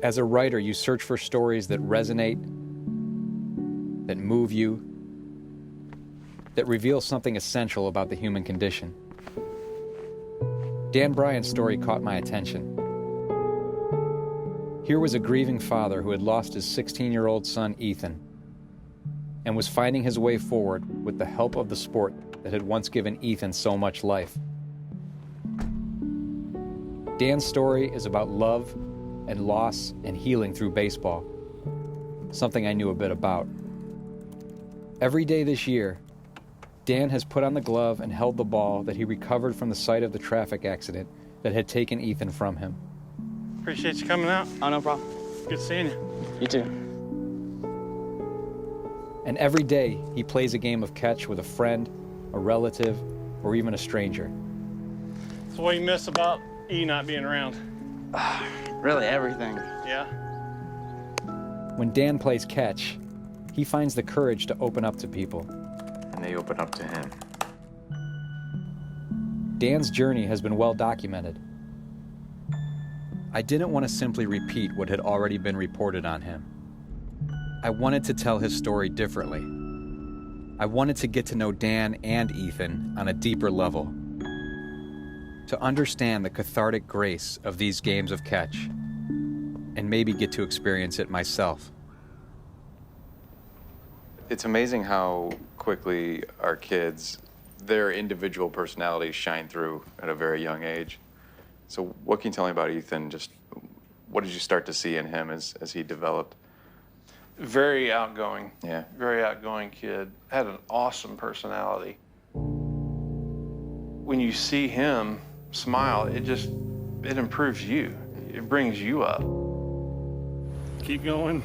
As a writer, you search for stories that resonate, that move you, that reveal something essential about the human condition. Dan Bryan's story caught my attention. Here was a grieving father who had lost his 16-year-old son, Ethan, and was finding his way forward with the help of the sport that had once given Ethan so much life. Dan's story is about love and loss and healing through baseball, something I knew a bit about. Every day this year, Dan has put on the glove and held the ball that he recovered from the site of the traffic accident that had taken Ethan from him. Appreciate you coming out. Oh, no problem. Good seeing you. You too. And every day, he plays a game of catch with a friend, a relative, or even a stranger. So what do you miss about E not being around? Really, everything. Yeah? When Dan plays catch, he finds the courage to open up to people. And they open up to him. Dan's journey has been well documented. I didn't want to simply repeat what had already been reported on him. I wanted to tell his story differently. I wanted to get to know Dan and Ethan on a deeper level, to understand the cathartic grace of these games of catch, and maybe get to experience it myself. It's amazing how quickly our kids, their individual personalities shine through at a very young age. So what can you tell me about Ethan? Just what did you start to see in him as he developed? Very outgoing. Yeah. Very outgoing kid. Had an awesome personality. When you see him smile, it improves you. It brings you up. Keep going.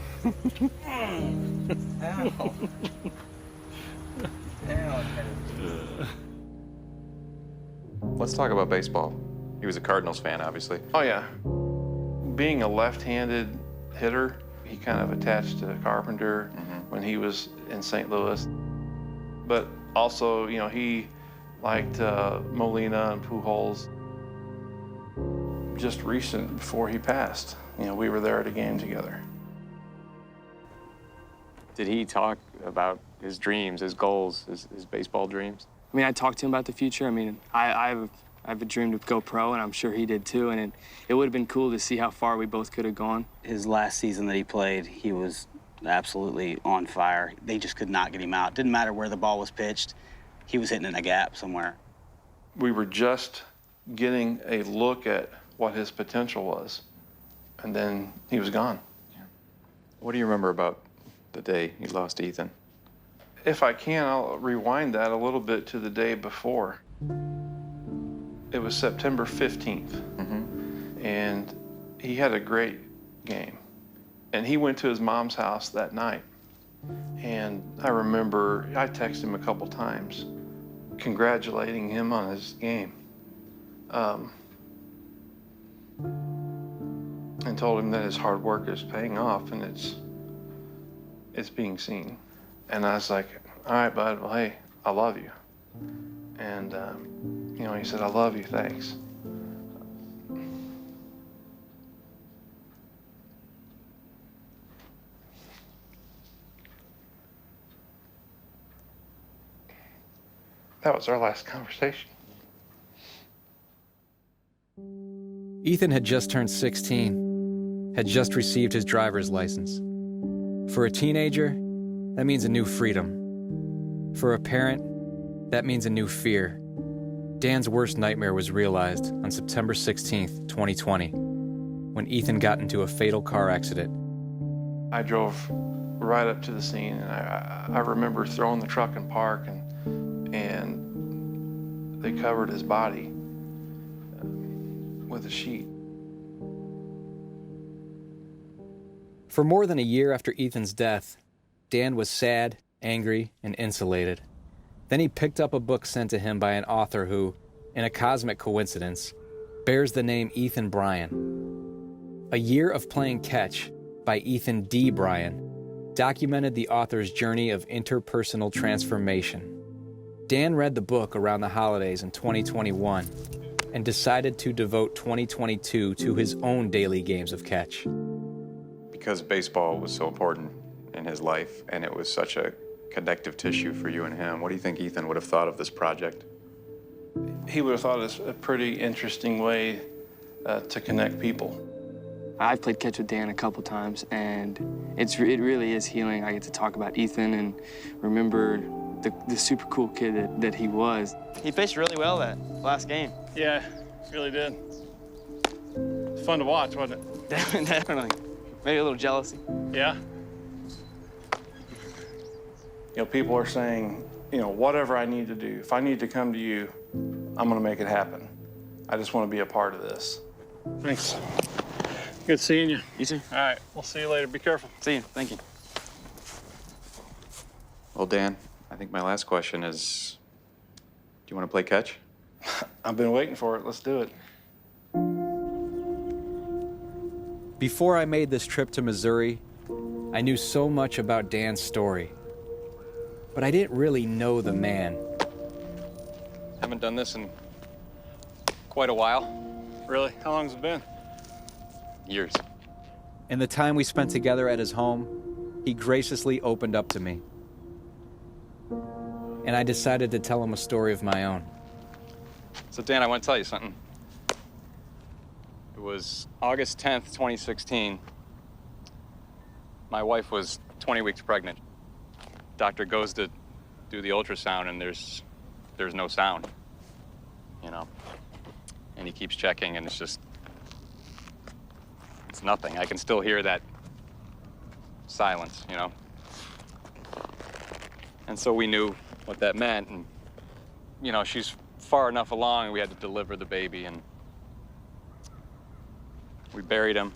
Let's talk about baseball. He was a Cardinals fan, obviously. Oh, yeah. Being a left-handed hitter, he kind of attached to Carpenter when he was in St. Louis. But also, you know, he liked Molina and Pujols. Just recent, before he passed, you know, we were there at a game together. Did he talk about his dreams, his goals, his baseball dreams? I mean, I talked to him about the future. I mean, I have a dream to go pro, and I'm sure he did too. And it would have been cool to see how far we both could have gone. His last season that he played, he was absolutely on fire. They just could not get him out. Didn't matter where the ball was pitched. He was hitting in a gap somewhere. We were just getting a look at what his potential was, and then he was gone. Yeah. What do you remember about the day you lost Ethan? If I can, I'll rewind that a little bit to the day before. It was September 15th, and he had a great game. And he went to his mom's house that night. And I remember I texted him a couple times, congratulating him on his game. And told him that his hard work is paying off and it's being seen. And I was like, all right, bud, well, hey, I love you. And, you know, he said, I love you, thanks. That was our last conversation. Ethan had just turned 16, had just received his driver's license. For a teenager, that means a new freedom. For a parent, that means a new fear. Dan's worst nightmare was realized on September 16th, 2020, when Ethan got into a fatal car accident. I drove right up to the scene, and I remember throwing the truck in park, and they covered his body with a sheet. For more than a year after Ethan's death, Dan was sad, angry, and insulated. Then he picked up a book sent to him by an author who, in a cosmic coincidence, bears the name Ethan Bryan. A Year of Playing Catch by Ethan D. Bryan documented the author's journey of interpersonal transformation. Dan read the book around the holidays in 2021 and decided to devote 2022 to his own daily games of catch. because baseball was so important in his life and it was such a connective tissue for you and him, what do you think Ethan would have thought of this project? He would have thought it's a pretty interesting way to connect people. I've played catch with Dan a couple times, and it really is healing. I get to talk about Ethan and remember the super cool kid that he was. He pitched really well that last game. Yeah, really did. It's fun to watch, wasn't it? Definitely. Maybe a little jealousy. Yeah. You know, people are saying, you know, whatever I need to do, if I need to come to you, I'm gonna make it happen. I just want to be a part of this. Thanks. Good seeing you. You too. All right, we'll see you later. Be careful. See you. Thank you. Well, Dan, I think my last question is, do you want to play catch? I've been waiting for it. Let's do it. Before I made this trip to Missouri, I knew so much about Dan's story, but I didn't really know the man. Haven't done this in quite a while. Really? How long has it been? Years. In the time we spent together at his home, he graciously opened up to me. And I decided to tell him a story of my own. So Dan, I want to tell you something. It was August 10th, 2016. My wife was 20 weeks pregnant. Doctor goes to do the ultrasound and there's no sound, you know? And he keeps checking and it's nothing. I can still hear that silence, you know? And so we knew what that meant, and, you know, she's far enough along and we had to deliver the baby, and we buried him.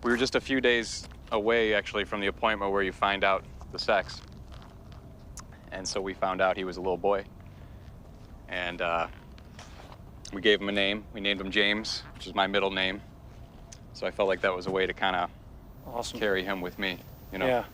We were just a few days away, actually, from the appointment where you find out the sex. And so we found out he was a little boy. And we gave him a name. We named him James, which is my middle name. So I felt like that was a way to kind of carry him with me, you know? Yeah.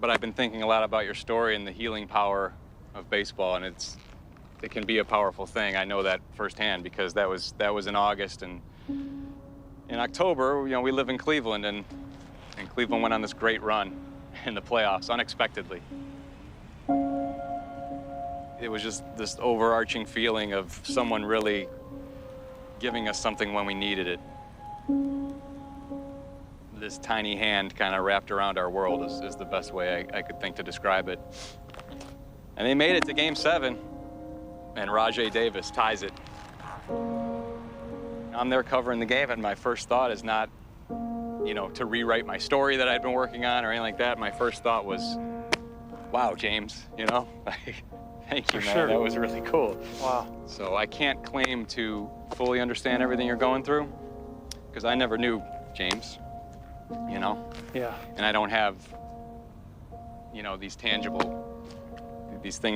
But I've been thinking a lot about your story and the healing power of baseball, and it can be a powerful thing. I know that firsthand because that was in August, and in October, you know, we live in Cleveland, and Cleveland went on this great run in the playoffs unexpectedly. It was just this overarching feeling of someone really giving us something when we needed it. This tiny hand kind of wrapped around our world is the best way I could think to describe it. And they made it to Game 7, and Rajay Davis ties it. I'm there covering the game, and my first thought is not, you know, to rewrite my story that I'd been working on or anything like that. My first thought was, wow, James, you know? Thank you, man. Sure. That was really cool. Wow. So I can't claim to fully understand everything you're going through, because I never knew James, you know? Yeah. And I don't have, you know, these things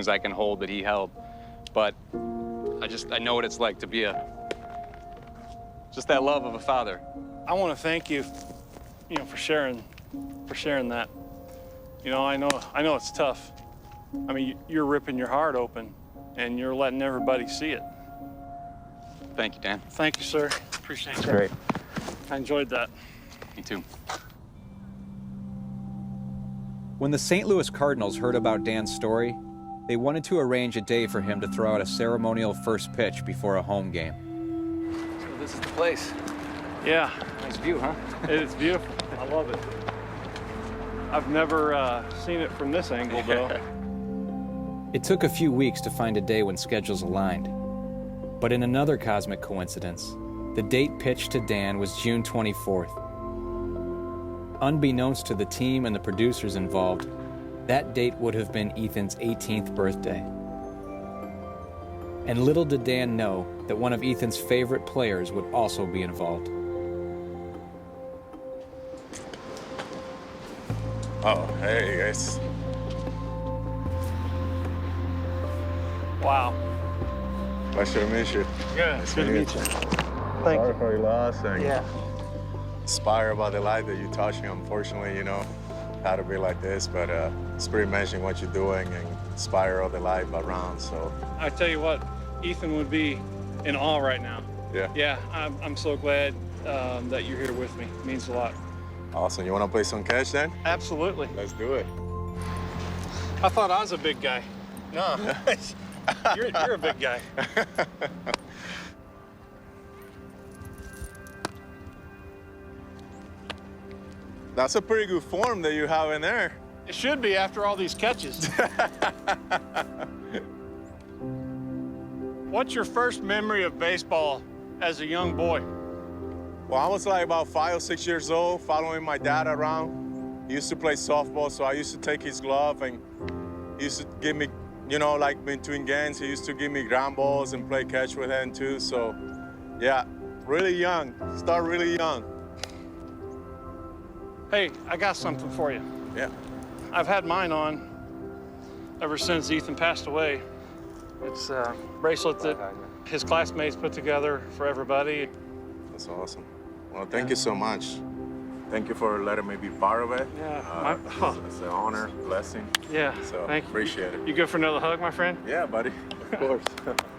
I can hold that he held. But I know what it's like to be just that love of a father. I want to thank you, you know, for sharing that. You know, I know it's tough. I mean, you're ripping your heart open, and you're letting everybody see it. Thank you, Dan. Thank you, sir. Appreciate it. Great. I enjoyed that. Me too. When the St. Louis Cardinals heard about Dan's story, they wanted to arrange a day for him to throw out a ceremonial first pitch before a home game. So this is the place. Yeah. Nice view, huh? It's beautiful. I love it. I've never seen it from this angle, though. It took a few weeks to find a day when schedules aligned. But in another cosmic coincidence, the date pitched to Dan was June 24th. Unbeknownst to the team and the producers involved, that date would have been Ethan's 18th birthday. And little did Dan know that one of Ethan's favorite players would also be involved. Oh, hey guys. Wow. Pleasure to meet you. Good. Nice Good to meet you. Thank Sorry you. for your loss and Yeah. inspired about the life that you're touching. Unfortunately, you know, how to be like this, but it's pretty amazing what you're doing and inspire all the life around. So I tell you what, Ethan would be in awe right now. yeah. Yeah, I'm so glad that you're here with me. It means a lot. Awesome. You want to play some catch then? Absolutely. Let's do it. I thought I was a big guy. No, you're a big guy. That's a pretty good form that you have in there. It should be after all these catches. What's your first memory of baseball as a young boy? Well, I was like about 5 or 6 years old, following my dad around. He used to play softball, so I used to take his glove, and he used to give me, you know, like between games, he used to give me ground balls and play catch with him too. So, yeah, really young. Start really young. Hey, I got something for you. Yeah. I've had mine on ever since Ethan passed away. It's a bracelet that his classmates put together for everybody. That's awesome. Well, thank you so much. Thank you for letting me be part of it. Yeah. It's an honor, blessing. Yeah, So thank you. appreciate it. You good for another hug, my friend? Yeah, buddy. Of course.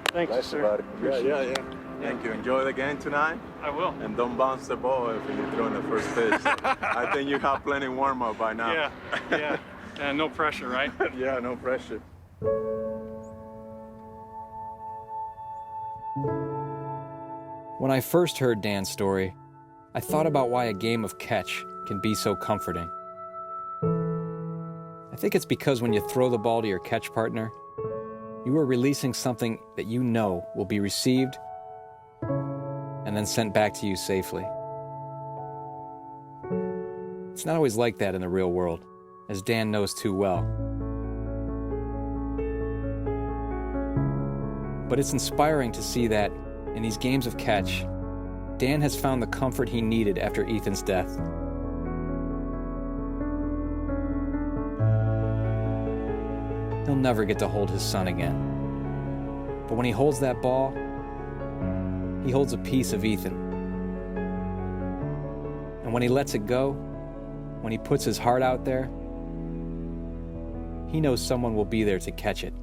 Thank you, Bless sir. buddy. Appreciate Yeah. it. Thank you. Enjoy the game tonight. I will. And don't bounce the ball if you throw in the first pitch. I think you have plenty warm-up by now. Yeah. And no pressure, right? Yeah, no pressure. When I first heard Dan's story, I thought about why a game of catch can be so comforting. I think it's because when you throw the ball to your catch partner, you are releasing something that you know will be received and then sent back to you safely. It's not always like that in the real world, as Dan knows too well. But it's inspiring to see that, in these games of catch, Dan has found the comfort he needed after Ethan's death. He'll never get to hold his son again. But when he holds that ball, he holds a piece of Ethan. And when he lets it go, when he puts his heart out there, he knows someone will be there to catch it.